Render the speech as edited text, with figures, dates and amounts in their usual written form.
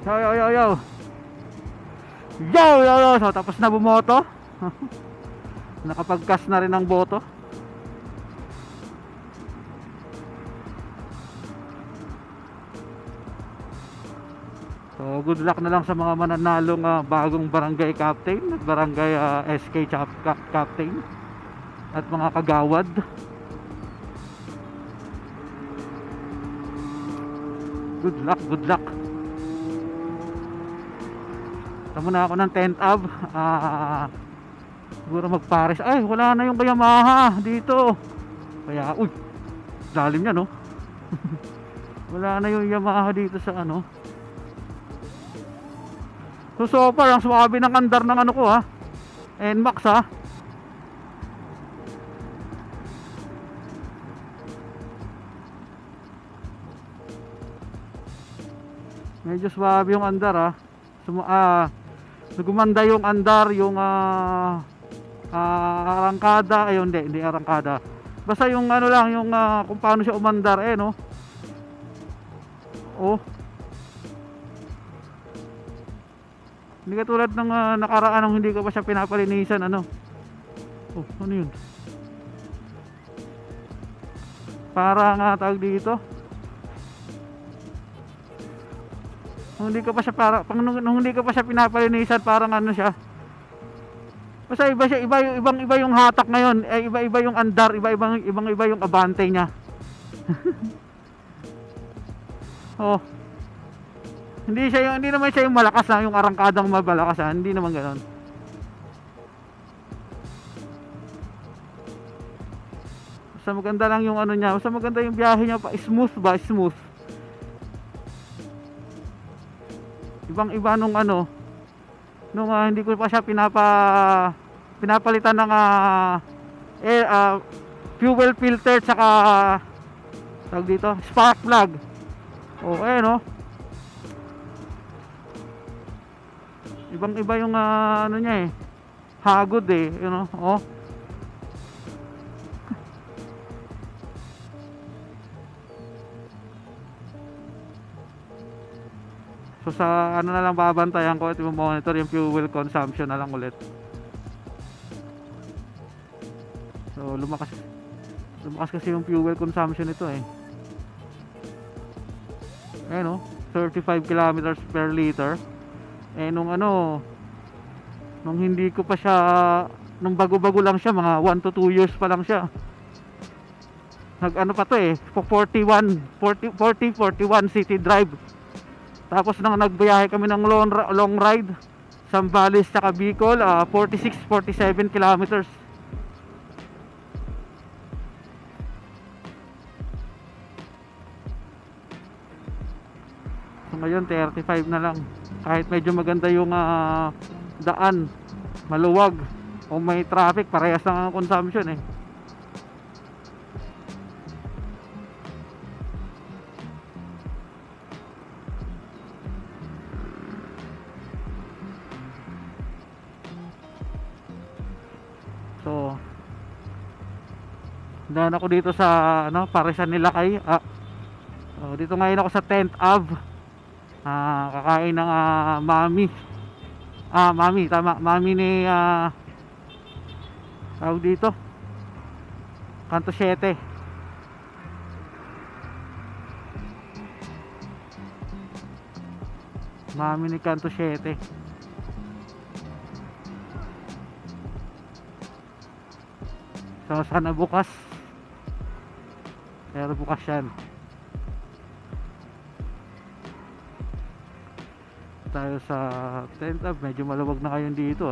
Yo yo yo yo. Yo yo yo. So tapos na bumoto. Nakapag-cast na rin ang boto. So good luck na lang sa mga mananalong bagong barangay captain at barangay SK captain at mga kagawad. Good luck, good luck. Tama na ako ng 10th Ave. Siguro magpares. Ay, wala na yung Yamaha dito. Kaya, uy, lalim niya, no? Wala na yung Yamaha dito sa ano. So far, ang swabe ng andar ng ano ko, ha? NMAX, ha? Medyo swabe yung andar, ha? Nagumanda yung andar, yung arangkada. Ayun, hindi arangkada. Basta yung ano lang, yung kung paano siya umandar, no? Oh. Hindi katulad ng nakaraan nung hindi ko pa siya pinapalinisan, ano. Oh, ano yun? Parang tawag dito. Nung hindi ko pa siya nung hindi ko pa siya pinapalinisan, parang ano siya. Basta iba siya, iba yung hatak ngayon, iba yung andar, iba yung abante niya. Oh. Hindi naman siya yung malakas na yung arangkadang mabalakas, hindi naman ganoon. Basta maganda lang yung ano niya, basta maganda yung biyahe niya pa, smooth ba, smooth. Ibang-iba nung ano, nung hindi ko pa siya pinapalitan ng fuel filter tsaka tawag dito, spark plug. Okay, no? Ibang-iba yung ano niya hagod you know, oh. So sa ano na lang babantayan ko at i-monitor yung fuel consumption na lang ulit. So lumakas kasi yung fuel consumption nito no, 35 kilometers per liter. Nung ano, nung hindi ko pa siya, nung bago-bago lang siya, mga 1 to 2 years pa lang siya. Nag-ano pa to 41 city drive. Tapos nang nagbiyahe kami ng long ride, Zambales tsaka Bicol, 47 kilometers. So ngayon 35 na lang. Kahit medyo maganda yung daan, maluwag o may traffic, parehas lang ang consumption So daan ako dito sa ano, Parisan nila kay dito ngayon ako sa 10th Ave. Kakain ng mami ni tawag dito, Kanto 7. Mami ni Kanto 7. So sana bukas, pero bukas yan. Tayo sa 10th Ave, medyo maluwag na kayo dito